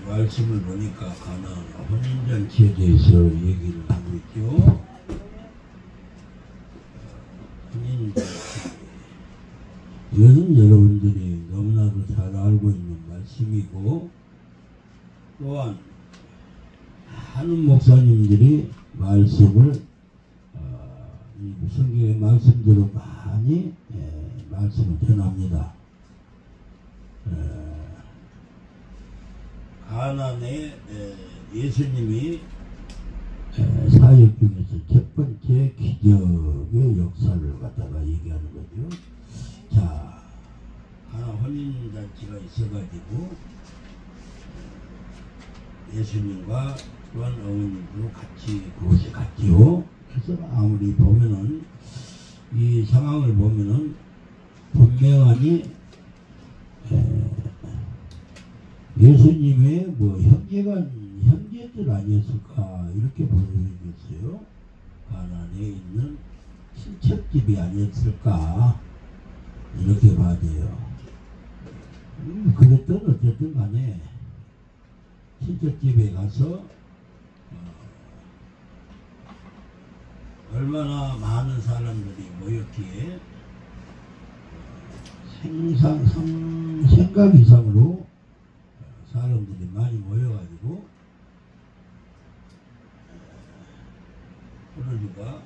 말씀을 보니까 가나 혼인잔치에 대해서 얘기를 하고 있죠. 혼인잔치. 이것은 여러분들이 너무나도 잘 알고 있는 말씀이고, 또한 많은 목사님들이 말씀을 이 성경의 말씀대로 많이 말씀을 전합니다. 가나안에 예수님이 사역 중에서 첫 번째 기적의 역사를 갖다가 얘기하는 거죠. 자, 가나 혼인잔치가 있어가지고 예수님과 또한 어머님도 같이 그곳에 갔지요. 그래서 아무리 보면은 이 상황을 보면은 분명하니 예수님의 뭐 형제들 아니었을까 이렇게 보여주겠어요. 가나안에 있는 친척집이 아니었을까 이렇게 봐야 돼요. 그랬든 어쨌든 간에 친척집에 가서 얼마나 많은 사람들이 모였기에 생각 이상으로 사람들이 많이 모여가지고 포도주가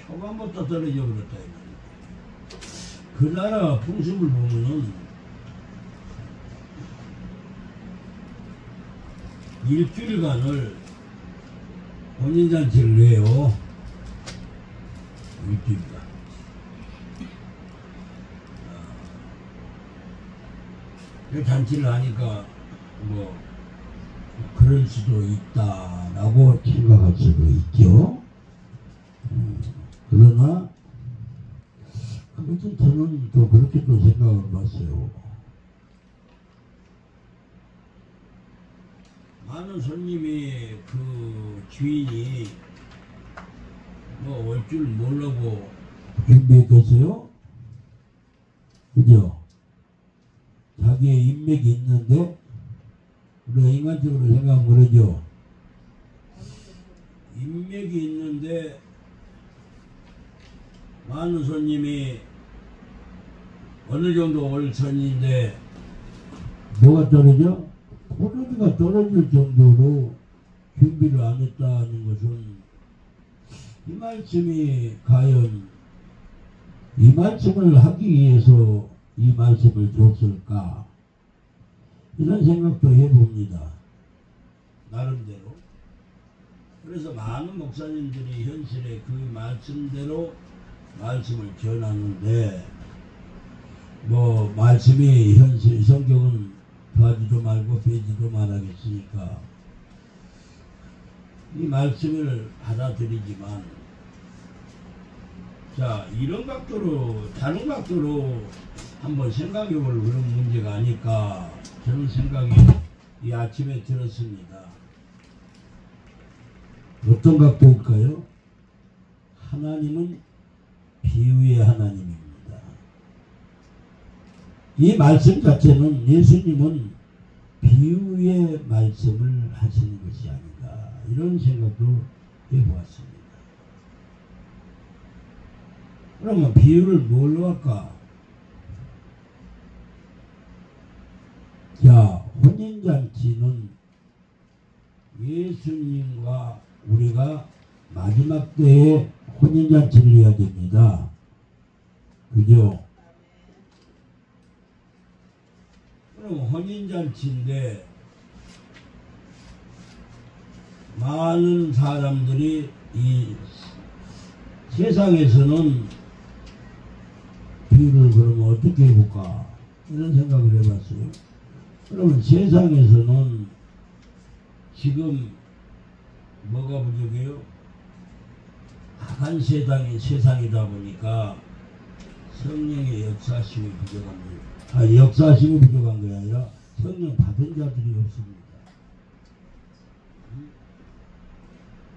초반부터 떨어져 버렸다. 그 나라 풍습을 보면은 일주일간을 혼인잔치를 해요. 일주일간. 그 잔치를 하니까 뭐 그럴 수도 있다라고 생각할 수도 있죠. 그러나 아무튼 저는 또 그렇게 또 생각을 봤어요. 많은 손님이 그 주인이 뭐 올 줄 모르고 준비했겠어요? 그죠? 자기의 인맥이 있는데 우리가 인간적으로 생각하면 그러죠. 인맥이 있는데 많은 손님이 어느 정도 올 선인데 뭐가 떨어져? 포도주가 떨어질 정도로 준비를 안 했다는 것은 이 말씀이 과연 이 말씀을 하기 위해서 이 말씀을 줬을까? 이런 생각도 해봅니다. 나름대로. 그래서 많은 목사님들이 현실에 그 말씀대로 말씀을 전하는데 뭐 말씀이 현실 성경은 더하지도 말고 빼지도 말하겠으니까 이 말씀을 받아들이지만 자 이런 각도로 다른 각도로 한번 생각해볼 그런 문제가 아닐까 저는 생각이 이 아침에 들었습니다. 어떤 각도일까요? 하나님은 비유의 하나님입니다. 이 말씀 자체는 예수님은 비유의 말씀을 하시는 것이 아닌가 이런 생각도 해보았습니다. 그러면 비유를 뭘로 할까? 자, 혼인잔치는 예수님과 우리가 마지막 때에 혼인잔치를 해야 됩니다. 그죠? 그럼 혼인잔치인데 많은 사람들이 이 세상에서는 비유를 그러면 어떻게 해볼까 이런 생각을 해봤어요. 그러면 세상에서는 지금 뭐가 부족해요? 악한 세상이다 보니까 성령의 역사심이 부족합니다. 역사심이 부족한 게 아니라 성령 받은 자들이 없습니다.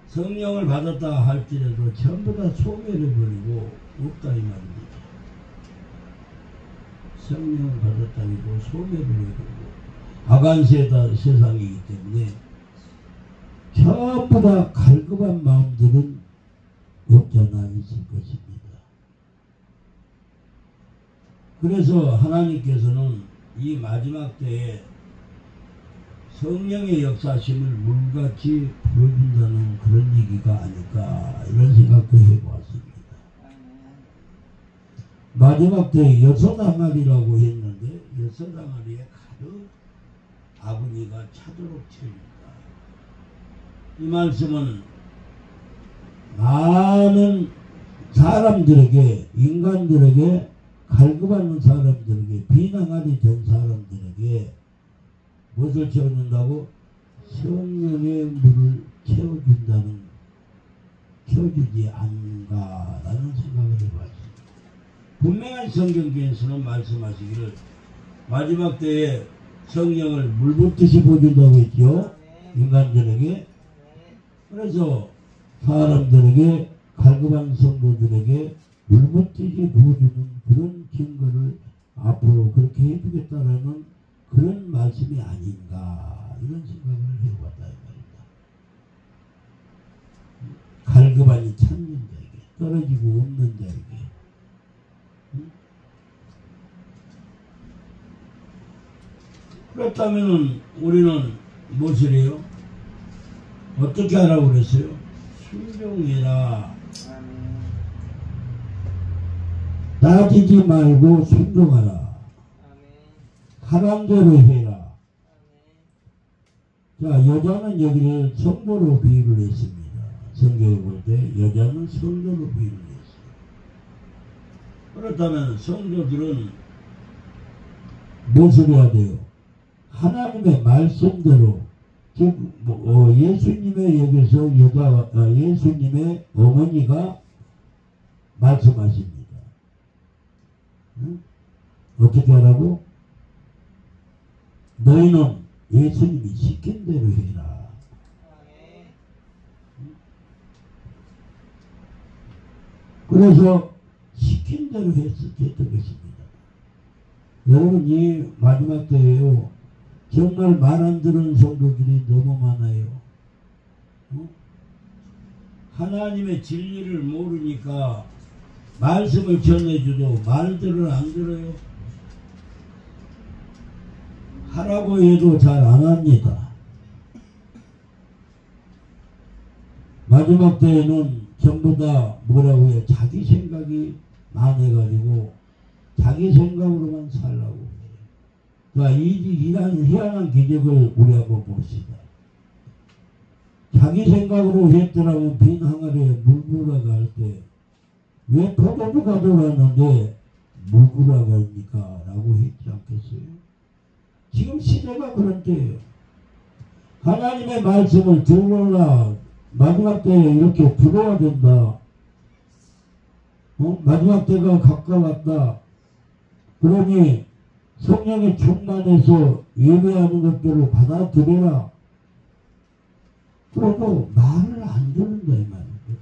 성령을 받았다 할지라도 전부 다 소멸해버리고 없다 이 말입니다. 성령을 받았다고 소멸을 해버리고 아간 세상이기 때문에 전부 다 갈급한 마음들은 없잖아 있을 것입니다. 그래서 하나님께서는 이 마지막 때에 성령의 역사심을 물같이 불어준다는 그런 얘기가 아닐까 이런 생각도 해보았습니다. 마지막 때에 여섯 항아리라고 했는데 여섯 항아리에 가득 아버지가 차도록 채웁니다. 이 말씀은 많은 사람들에게 인간들에게 갈급하는 사람들에게 비난하리 된 사람들에게 무엇을 채워준다고? 성령의 물을 채워주지 않는가라는 생각을 해봤습니다. 분명한 성경에서는 말씀하시기를 마지막 때에 성령을 물붓듯이 부어준다고 했죠. 인간들에게. 그래서 사람들에게 갈급한 성도들에게 물붓듯이 부어주는 그런 증거를 앞으로 그렇게 해주겠다라는 그런 말씀이 아닌가 이런 생각을 해봤다 이 말입니다. 갈급하니 찾는 자에게 떨어지고 없는 자에게 그렇다면 우리는 무엇을 해요? 어떻게 하라고 그랬어요? 순종해라. 따지지 말고 순종하라. 하란 대로 해라. 자, 여자는 여기를 성도로 비유를 했습니다. 성경에 볼 때 여자는 성도로 비유를 했어요. 그렇다면 성도들은 무엇을 해야 돼요? 하나님의 말씀대로 즉 예수님의 여기서 예수님의 어머니가 말씀하십니다. 응? 어떻게 하라고? 너희는 예수님이 시킨 대로 해라. 그래서 시킨 대로 했던 것입니다. 여러분 이 마지막 때에요. 정말 말 안 듣는 성도들이 너무 많아요. 하나님의 진리를 모르니까 말씀을 전해줘도 말들을 안 들어요. 하라고 해도 잘 안 합니다. 마지막 때에는 전부 다 뭐라고 해요? 자기 생각이 많아가지고 자기 생각으로만 살라고 해요. 자, 이러한 희한한 기적을 우리 한번 봅시다. 자기 생각으로 했더라면 빈 항아리에 물 부으라고 할 때 왜 포도주 가져왔는데 물 부으라고 합니까? 라고 했지 않겠어요? 지금 시대가 그런 때예요. 하나님의 말씀을 들어라. 마지막 때에 이렇게 들어야 된다. 마지막 때가 가까웠다. 그러니 성령의 충만해서 예배하는 것들을 받아들여라. 그래도 말을 안 듣는다 이 말이죠.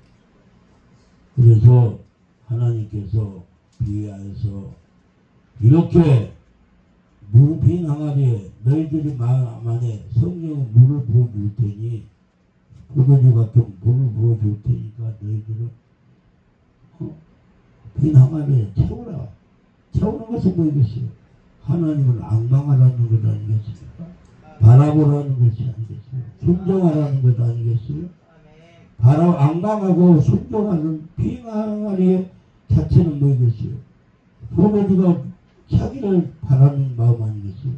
그래서 하나님께서 비유하여서 이렇게 빈 항아리에 너희들이 만에 성령의 물을 부어줄 테니 포도주 같은 물을 부어줄 테니까 너희들은 빈 항아리에 채우라. 채우는 것은 뭐겠어요? 하나님을 앙망하라는 것 아니겠습니까? 바라보라는 것이 아니겠어요? 순종하라는 것 아니겠어요? 앙망하고 순종하는 빈 항아리의 자체는 뭐겠어요? 포도주가 차기를 바라는 마음 아니겠어요?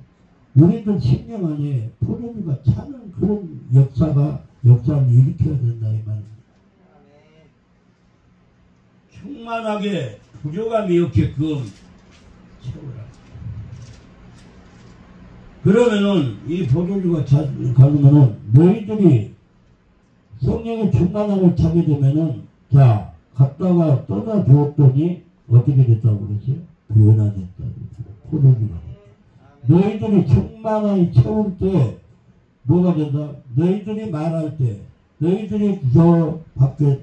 우리들 심령 안에 포도주가 차는 그런 역사를 일으켜야 된다 이 말입니다. 충만하게 부족함이 없게끔 채우라. 그러면은 이 포도주가 가면은 너희들이 성령의 충만함을 차게 되면은 자 갔다가 떠다 주었더니 어떻게 됐다고 그러죠? 변화됐다고 포도주가. 너희들이 충만하게 채울 때 뭐가 된다? 너희들이 말할 때 너희들이 저 밖에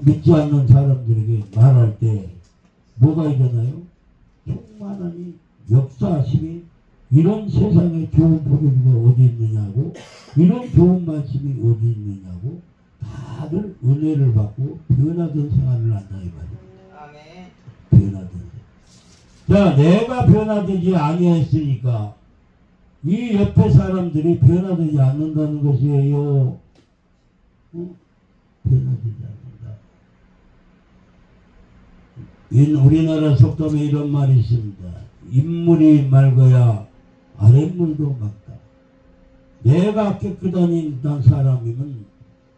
믿지 않는 사람들에게 말할 때 뭐가 일어나요? 충만함이 역사하심이 이런 세상에 좋은 포도주가 어디 있느냐고, 이런 좋은 말씀이 어디 있느냐고, 다들 은혜를 받고 변화된 생활을 한다 이 말이에요. 변화된. 자, 내가 변화되지 아니했으니까 이 옆에 사람들이 변화되지 않는다는 것이에요. 변화되지 않는다. 우리나라 속담에 이런 말이 있습니다. 인물이 맑아야 아랫물도 맑다. 내가 깨끗한 사람이면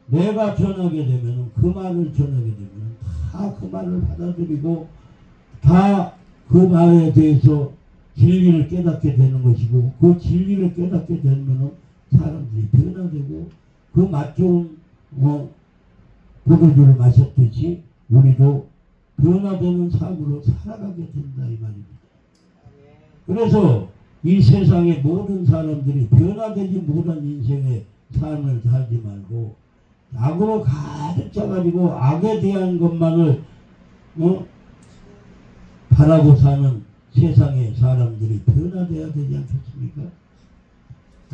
내가 전하게 되면 그 말을 전하게 되면 다 그 말을 받아들이고 다 그 말에 대해서 진리를 깨닫게 되는 것이고 그 진리를 깨닫게 되면 사람들이 변화되고 그 맛 좋은 포도주를 마셨듯이 우리도 변화되는 삶으로 살아가게 된다 이 말입니다. 그래서 이 세상의 모든 사람들이 변화되지 못한 인생의 삶을 살지 말고 악으로 가득 차가지고 악에 대한 것만을 바라고 사는 세상의 사람들이 변화되어야 되지 않겠습니까?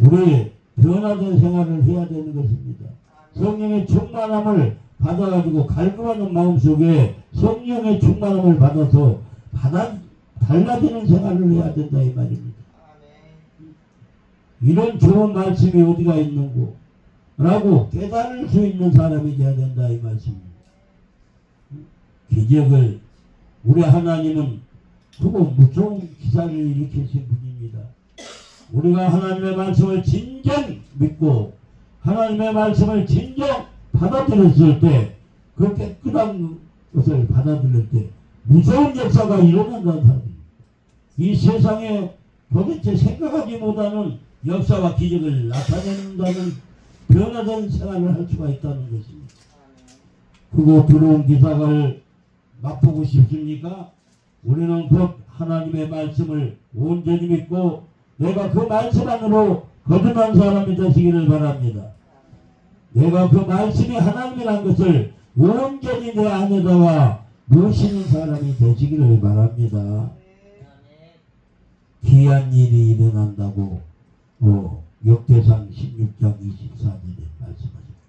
우리 변화된 생활을 해야 되는 것입니다. 성령의 충만함을 받아가지고 갈급하는 마음속에 성령의 충만함을 받아서 달라지는 생활을 해야 된다 이 말입니다. 이런 좋은 말씀이 어디가 있는고 라고 깨달을 수 있는 사람이 되어야 된다 이 말씀입니다. 기적을 우리 하나님은 크고 무서운 기사를 일으키신 분입니다. 우리가 하나님의 말씀을 진정 믿고 하나님의 말씀을 진정 받아들였을 때 그 깨끗한 것을 받아들일 때 무서운 역사가 일어난다는 사람입니다. 이 세상에 도대체 생각하지 못하는 역사와 기적을 나타낸다는 변화된 생활을 할 수가 있다는 것입니다. 그거 들어온 기사를 맛보고 싶습니까? 우리는 그 하나님의 말씀을 온전히 믿고 내가 그 말씀 안으로 거듭난 사람이 되시기를 바랍니다. 내가 그 말씀이 하나님이라는 것을 온전히 내 안에다가 모시는 사람이 되시기를 바랍니다. 귀한 일이 일어난다고 역대상 16장 24절에 말씀하십니다.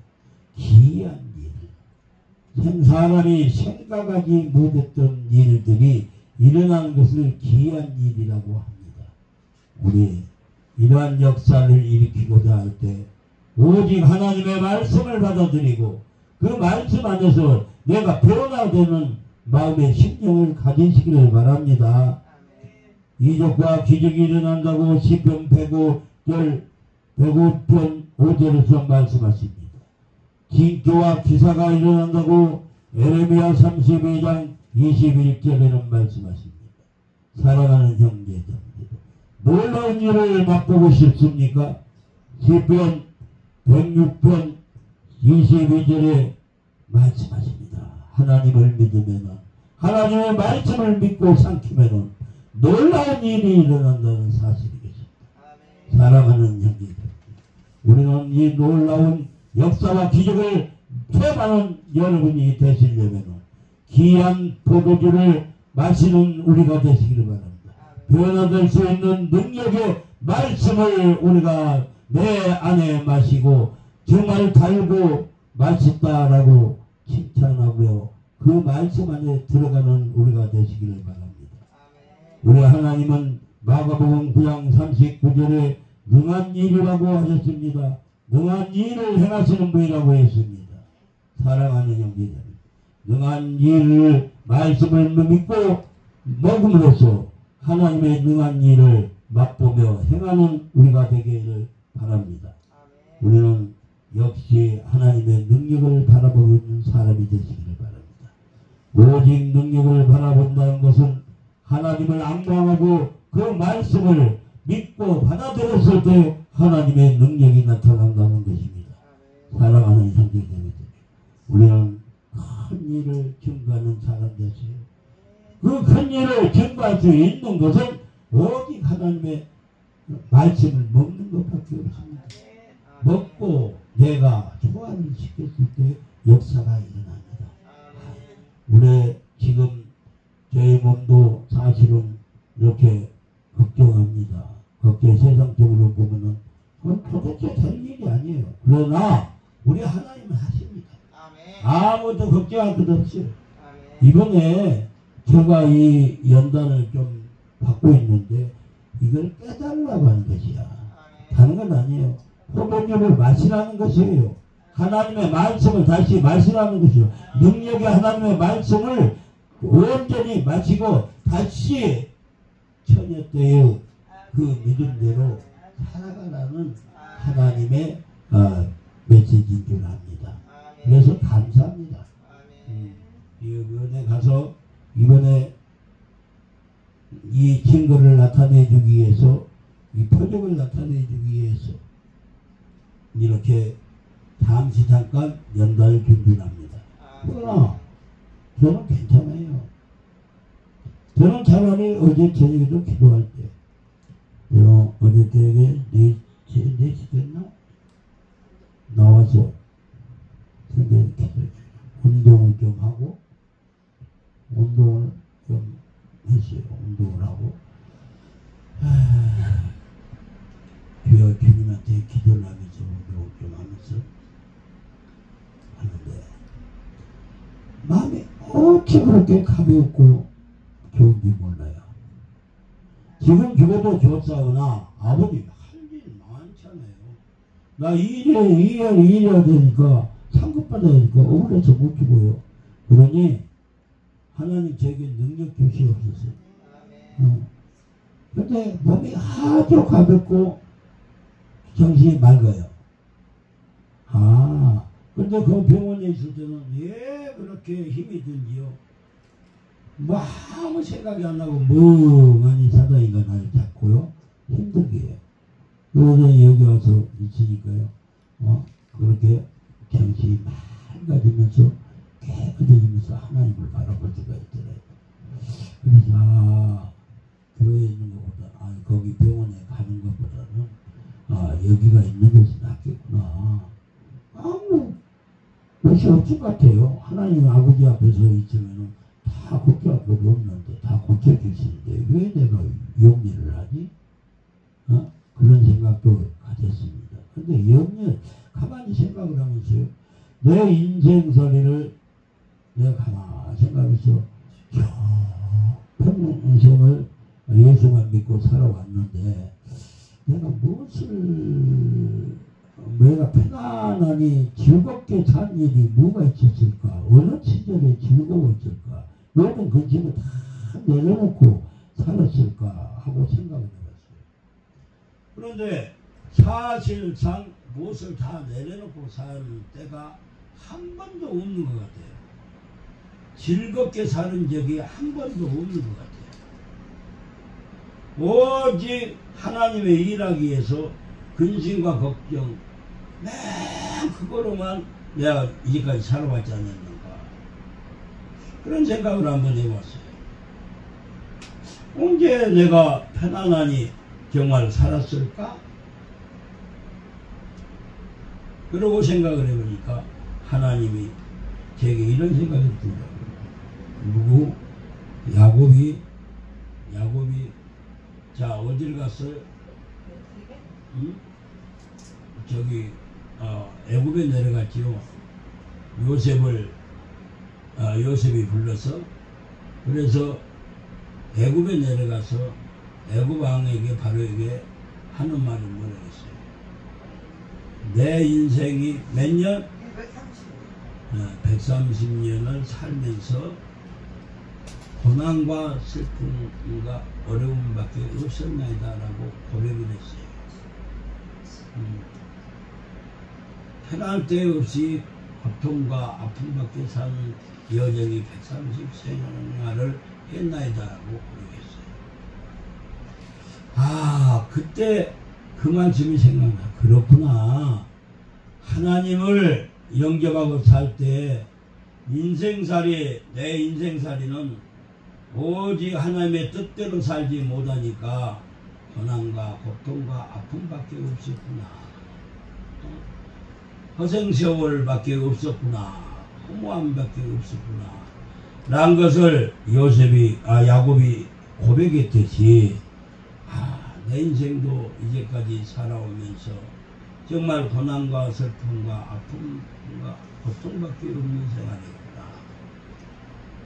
귀한 일. 사람이 생각하지 못했던 일들이 일어나는 것을 귀한 일이라고 합니다. 우리 이러한 역사를 일으키고자 할 때 오직 하나님의 말씀을 받아들이고 그 말씀 안에서 내가 변화되는 마음의 심령을 가지시기를 바랍니다. 이적과 기적이 일어난다고 시편 105편 5절에서 말씀하십니다. 징조와 기사가 일어난다고 에레미야 32장 21절에는 말씀하십니다. 사랑하는 형제들, 놀라운 일을 맛보고 싶습니까? 시편 106편 22절에 말씀하십니다. 하나님을 믿으면 하나님의 말씀을 믿고 삼키면 놀라운 일이 일어난다는 사실이겠습니다. 사랑하는 형제들, 우리는 이 놀라운 역사와 기적을 체험하는 여러분이 되시려면 귀한 포도주를 마시는 우리가 되시기를 바랍니다. 변화될 수 있는 능력의 말씀을 우리가 내 안에 마시고 정말 달고 맛있다라고 칭찬하고요. 그 말씀 안에 들어가는 우리가 되시기를 바랍니다. 우리 하나님은 마가복음 9장 39절에 능한 일이라고 하셨습니다. 능한 일을 행하시는 분이라고 했습니다. 사랑하는 형제들, 능한 일을 말씀을 믿고 먹음으로써 하나님의 능한 일을 맛보며 행하는 우리가 되기를 바랍니다. 우리는 역시 하나님의 능력을 바라보는 사람이 되시기를 바랍니다. 오직 능력을 바라본다는 것은 하나님을 앙망하고 그 말씀을 믿고 받아들였을 때 하나님의 능력이 나타난다는 것입니다. 사랑하는 형제들, 우리는 큰 일을 증거하는 사람 되세요. 그 큰 일을 증거할 수 있는 것은 오직 하나님의 말씀을 먹는 것밖에 없습니다. 먹고 내가 소화를 시켰을 때 역사가 일어납니다. 우리 지금 저희 몸도 사실은 이렇게 걱정합니다. 그게 세상적으로 보면은 그건 도대체 될 일이 아니에요. 그러나 우리 하나님은 하십니다. 아무도 걱정할 것 없어요. 이번에 제가 이 연단을 좀 받고 있는데 이걸 깨달으라고 하는 것이야. 다른 건 아니에요. 포도주를 마시라는 것이에요. 하나님의 말씀을 다시 마시라는 것이요. 능력의 하나님의 말씀을 온전히 마시고 다시 처녀 때의 그 믿음대로 살아가라는 하나님의 메시지인 줄 압니다. 그래서 감사합니다. 이번에 가서 이번에 이 증거를 나타내주기 위해서 이 표적을 나타내주기 위해서 이렇게 잠깐 연단을 준비합니다. 그러나 저는 괜찮아요. 저는 차라리 어제 저녁에도 기도할 때 어제 저녁에 4시 됐나? 나와서 성경 기도해 운동을 좀 하고 운동을 좀 했어요. 운동을 하고 주여 주님한테 기도를 하면서 운동을 좀 하면서 하는데 마음이 어찌 그렇게 가볍고 좋은지 몰라요. 지금 죽어도 좋사오나 아버님 할 일이 많잖아요. 나 일해야 되니까 상급 받아야 되니까 억울해서 못 죽어요. 그러니 하나님 제게 능력 주시옵소서. 근데 몸이 아주 가볍고 정신이 맑아요. 근데 그 병원에 있을 때는 왜 그렇게 힘이 든지요. 뭐 아무 생각이 안 나고 멍하니 사다니가 나를 잡고요. 힘들게 해요. 그래서 여기 와서 있으니까요. 그렇게 정신이 맑아지면서 깨끗해지면서 하나님을 바라볼 수가 있더라고요. 그래서 교회에 있는 것보다 거기 병원에 가는 것보다는 여기가 있는 것이 낫겠구나. 아무 것이 없을 것 같아요. 하나님 아버지 앞에서 있으면은 다 걱정할 것도 없는데 다 고쳐주시는데 왜 내가 염려를 하지? 그런 생각도 가졌습니다. 근데 염려 가만히 생각을 하면서요. 내 인생살이를 내가 가만히 생각해서 평생을 예수만 믿고 살아왔는데 내가 편안하니 즐겁게 산 일이 뭐가 있었을까? 어느 시절에 즐거웠을까? 모든 근심을 다 내려놓고 살았을까? 하고 생각을 해봤어요. 그런데 사실상 무엇을 다 내려놓고 살 때가 한 번도 없는 것 같아요. 즐겁게 사는 적이 한 번도 없는 것 같아요. 오직 하나님의 일하기 위해서 근심과 걱정 맨 그거로만 내가 이제까지 살아왔지 않았는가 그런 생각을 한번 해봤어요. 언제 내가 편안하니 정말 살았을까? 그러고 생각을 해보니까 하나님이 제게 이런 생각이 들더라고요. 야곱이 자 어딜 갔어요? 저기 애굽에 내려갔지요. 요셉이 불러서 그래서 애굽에 내려가서 애굽 왕에게 바로에게 하는 말이 뭐라 했어요? 내 인생이 몇 년? 130년을 살면서 고난과 슬픔과 어려움밖에 없었나이다 라고 고백을 했어요. 편할 데 없이 고통과 아픔밖에 사는 여정이 130생활을 했나이다 라고 고백했어요. 그때 그 말씀이 생각나. 그렇구나. 하나님을 영접하고 살 때 내 인생살이는 오직 하나님의 뜻대로 살지 못하니까 고난과 고통과 아픔밖에 없었구나. 허생세월밖에 없었구나. 허무함밖에 없었구나. 라는 것을 야곱이 고백했듯이 내 인생도 이제까지 살아오면서 정말 고난과 슬픔과 아픔과 고통밖에 없는 생활이구나.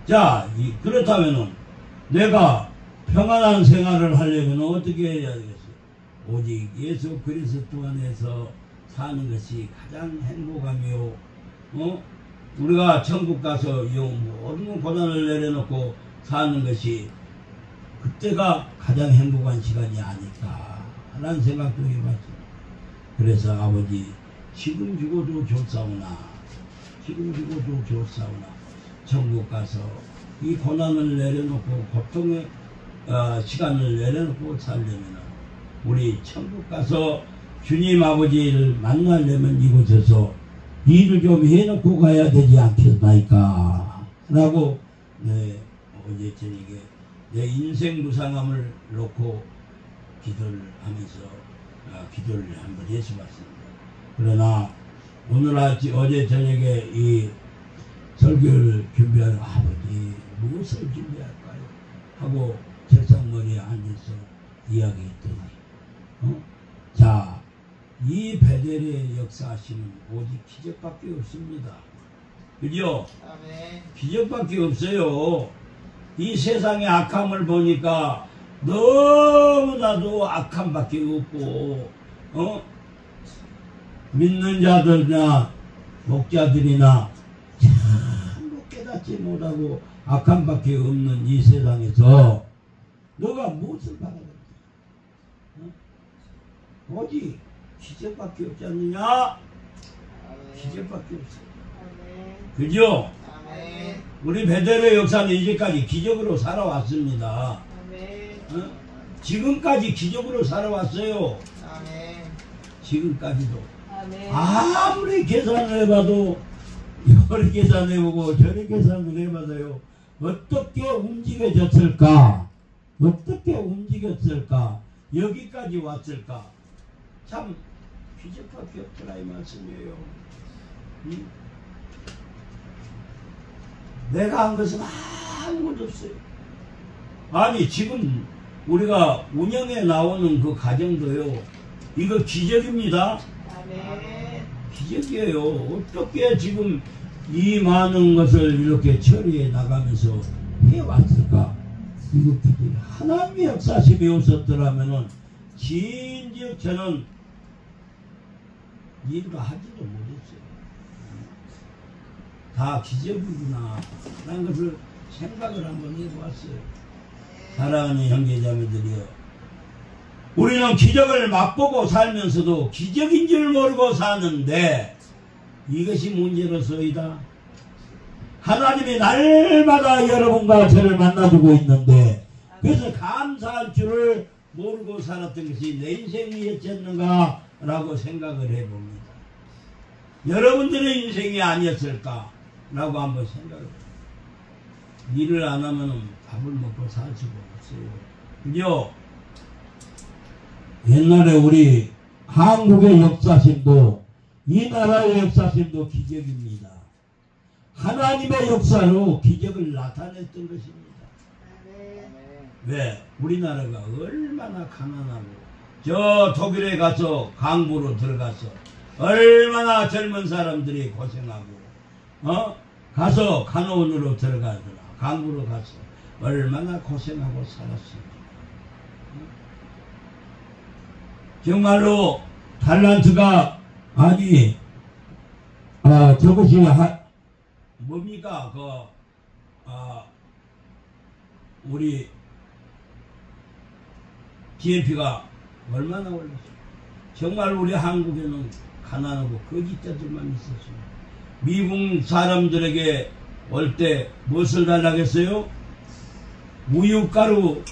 자, 그렇다면은 내가 평안한 생활을 하려면 어떻게 해야 되겠어요? 오직 예수 그리스도 안에서 사는 것이 가장 행복하며, 우리가 천국 가서 모든 고난을 내려놓고 사는 것이 그때가 가장 행복한 시간이 아닐까 라는 생각도 해봤습니다. 그래서 아버지, 지금 죽어도 좋사오나 천국 가서 이 고난을 내려놓고 고통의 시간을 내려놓고 살려면 우리 천국 가서 주님 아버지를 만나려면 이곳에서 일을 좀 해놓고 가야 되지 않겠나이까 라고 어제 저녁에 내 인생 무상함을 놓고 기도를 하면서 기도를 한번 해서봤습니다. 그러나 오늘 어제 저녁에 이 설교를 준비하는 아버지 무엇을 준비할까요? 하고 책상머리에 앉아서 이야기했더니 자, 이 베델의 역사하시는 오직 기적밖에 없습니다. 그죠? 아멘. 기적밖에 없어요. 이 세상의 악함을 보니까 너무나도 악함밖에 없고, 믿는 자들이나 목자들이나 참으로 깨닫지 못하고 악함밖에 없는 이 세상에서 너가 무엇을 바라는가? 오직 기적밖에 없지 않느냐? 기적밖에 없어. 그죠? 우리 베델의 역사는 이제까지 기적으로 살아왔습니다. 지금까지 기적으로 살아왔어요. 지금까지도. 아무리 계산을 해봐도 이리 계산해보고 저리 계산을 해봐도요. 어떻게 움직여졌을까? 어떻게 움직였을까? 여기까지 왔을까? 참 기적밖에 없더라 이 말씀이에요. 내가 한 것은 아무것도 없어요. 아니 지금 우리가 운영에 나오는 그 가정도요. 이거 기적입니다. 기적이에요. 어떻게 지금 이 많은 것을 이렇게 처리해 나가면서 해왔을까? 이거 기적이 하나님의 역사심이 없었더라면은 진즉 저는 일도 하지도 못했어요. 다 기적이구나 라는 것을 생각을 한번 해보았어요. 사랑하는 형제자매들이여, 우리는 기적을 맛보고 살면서도 기적인 줄 모르고 사는데 이것이 문제로서이다. 하나님이 날마다 여러분과 저를 만나주고 있는데 그래서 감사할 줄을 모르고 살았던 것이 내 인생이었겠는가 라고 생각을 해봅니다. 여러분들의 인생이 아니었을까 라고 한번 생각을 해봅니다. 일을 안 하면 밥을 먹고 살 수가 없어요. 그죠? 옛날에 우리 한국의 역사심도 이 나라의 역사심도 기적입니다. 하나님의 역사로 기적을 나타냈던 것입니다. 왜? 우리나라가 얼마나 가난하고 저 독일에 가서 강부로 들어가서 얼마나 젊은 사람들이 고생하고 가서 간호원으로 들어가더라. 강부로 가서 얼마나 고생하고 살았습니다. 정말로 달란트가 아니 저것이 뭡니까 우리 GNP가 얼마나 올랐어요. 정말 우리 한국에는 가난하고 거짓자들만 있었습니다. 미국 사람들에게 올 때 무엇을 달라겠어요? 우유가루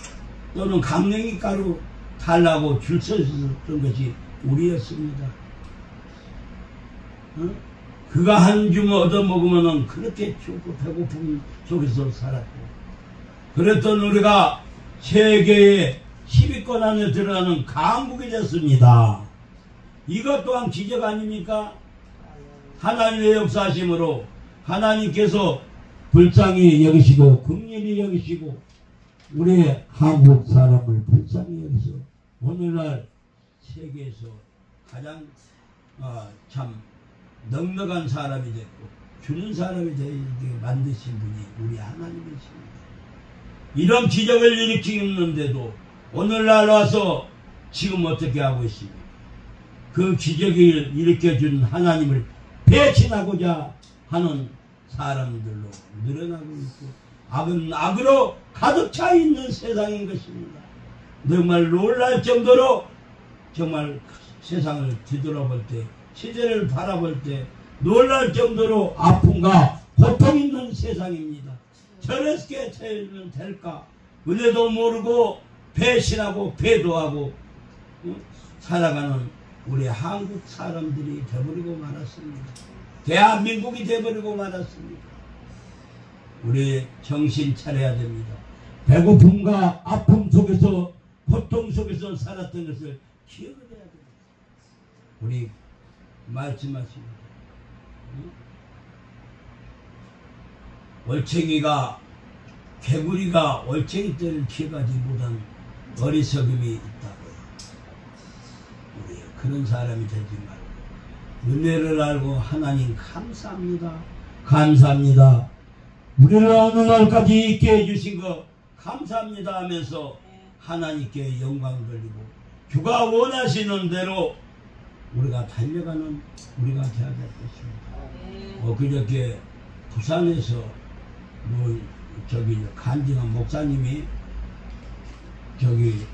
또는 강냉이가루 달라고 줄 서 있었던 것이 우리였습니다. 그가 한 줌 얻어먹으면 그렇게 죽고 배고픔 속에서 살았고, 그랬던 우리가 세계의 10위권 안에 들어가는 강국이 됐습니다. 이것 또한 기적 아닙니까? 하나님의 역사심으로 하나님께서 불쌍히 여기시고 긍휼히 여기시고 우리 한국 사람을 불쌍히 여기서 오늘날 세계에서 가장 참 넉넉한 사람이 됐고 주는 사람이 되게 만드신 분이 우리 하나님이십니다. 이런 기적을 일으키는데도 오늘날 와서 지금 어떻게 하고 있습니까? 그 기적을 일으켜준 하나님을 배신하고자 하는 사람들로 늘어나고 있고 악은 악으로 가득 차 있는 세상인 것입니다. 정말 놀랄 정도로 정말 세상을 뒤돌아볼 때 시대를 바라볼 때 놀랄 정도로 아픔과 고통 있는 세상입니다. 저렇게 되면 될까? 은혜도 모르고 배신하고 배도하고 살아가는 우리 한국 사람들이 되버리고 말았습니다. 대한민국이 되버리고 말았습니다. 우리 정신 차려야 됩니다. 배고픔과 아픔 속에서 고통 속에서 살았던 것을 기억을 해야 됩니다. 우리 말씀하십니다. 얼챙이가 개구리가 얼챙이 떼를 피해가지 못한 어리석음이 있다고요. 우리 그런 사람이 되지 말고 은혜를 알고 하나님 감사합니다. 감사합니다. 우리를 어느 날까지 있게 해주신 거 감사합니다 하면서 하나님께 영광 돌리고 주가 원하시는 대로 우리가 달려가는 우리가 되어야 될 것입니다. 그저께 부산에서 저기 간증한 목사님이 저기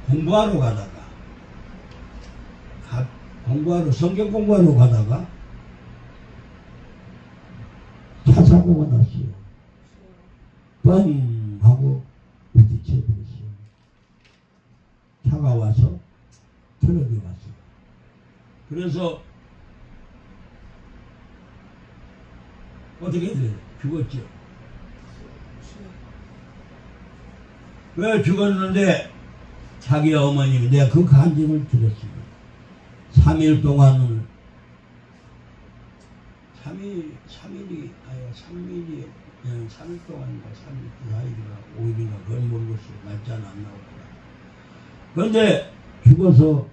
공부하러 가다가 성경 공부하러 가다가 차 사고가 났어요. 뻥 하고 부딪혀버렸어요. 차가 와서 트럭이 왔어요. 그래서 어떻게 돼요? 죽었죠. 왜 죽었는데 자기 어머님이 내가 그 간증을 들었습니다. 3일 동안은 3일 동안인가 4일인가 5일인가 그걸 모르겠어요. 날짜는 안 나오더라. 그런데 죽어서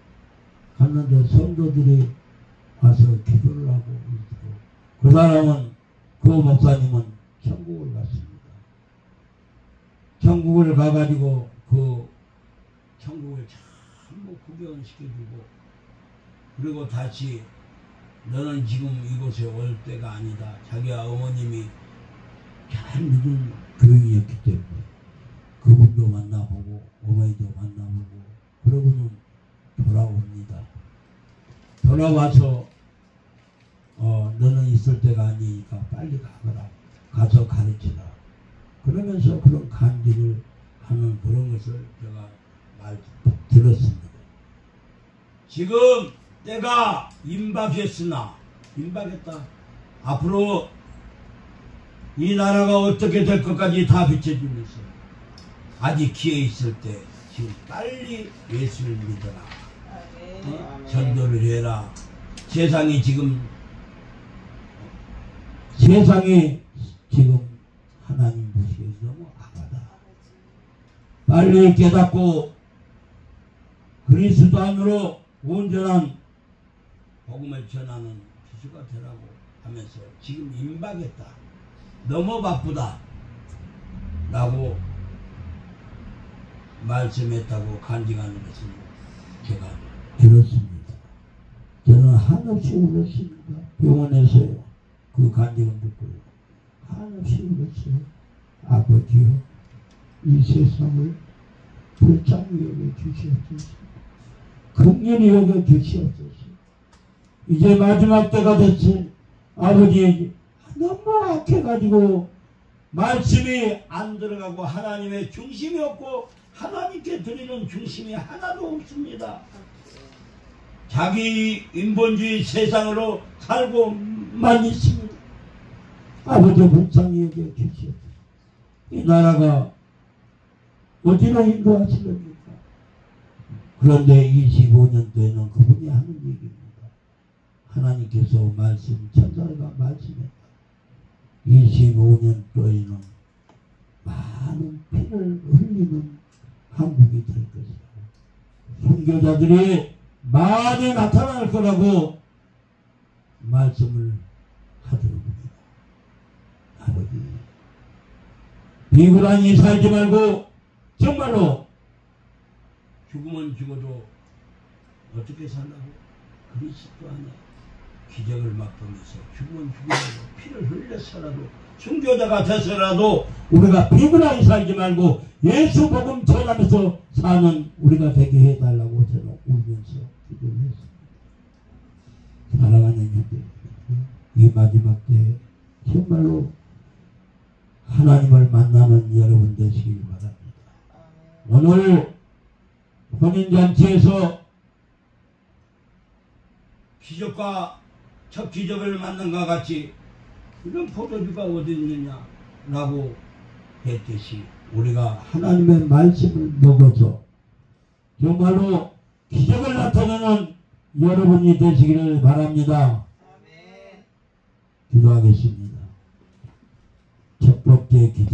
갔는데 성도들이 와서 기도를 하고 그 사람은 그 목사님은 천국을 갔습니다. 천국을 가가지고 그 천국을 전부 구경시켜주고 그리고 다시 너는 지금 이곳에 올 때가 아니다. 자기 어머님이 잘 믿은 교인이었기 때문에 그분도 만나보고 어머니도 만나보고 그러고는 돌아옵니다. 돌아와서 너는 있을 때가 아니니까 빨리 가거라. 가서 가르치라. 그러면서 그런 간증을 하는 그런 것을 제가 들었습니다. 지금 때가 임박했으나 임박했다. 앞으로 이 나라가 어떻게 될 것까지 다 비춰주면서 아직 기회 있을 때 지금 빨리 예수를 믿어라. 전도를 해라. 세상이 지금 하나님 보시기에 너무 악하다. 빨리 깨닫고 그리스도 안으로 온전한 복음을 전하는 기수가 되라고 하면서 지금 임박했다. 너무 바쁘다. 라고 말씀했다고 간증하는 것을 제가 들었습니다. 저는 한없이 울었습니다. 병원에서요. 그 간증을 듣고요. 한없이 울었어요. 아버지요, 이 세상을 불쌍히 여겨주시옵소서. 긍휼히 여겨주시옵소서. 이제 마지막 때가 됐어요. 아버지 너무 악해가지고 말씀이 안 들어가고 하나님의 중심이 없고 하나님께 드리는 중심이 하나도 없습니다. 자기 인본주의 세상으로 살고만 있습니다. 아버지 불쌍히 여겨주시옵소서. 이 나라가 어디로 인도하시렵니까? 그런데 25년도에는 그분이 하는 얘기입니다. 하나님께서 천사가 말씀했다. 25년도에는 많은 피를 흘리는 한국이 될 것이다. 선교자들이 많이 나타날 거라고 말씀을 하더랍니다. 아버지, 비굴하니 살지 말고 정말로 죽으면 죽어도 어떻게 살라고? 그리스도 안에 기적을 맛보면서 죽으면 죽어도 피를 흘려서라도 순교자가 돼서라도 우리가 비굴하게 살지 말고 예수 복음 전하면서 사는 우리가 되게 해달라고 저는 울면서 기도를 했습니다. 사랑하는 형제, 이 마지막 때 정말로 하나님을 만나는 여러분 되시길 바랍니다. 오늘 혼인잔치에서 기적과 첫 기적을 만난 것 같이 이런 포도주가 어디 있느냐라고 했듯이 우리가 하나님의 말씀을 먹어서 정말로 기적을 나타내는 여러분이 되시기를 바랍니다. 기도하겠습니다. 첫 번째 기적.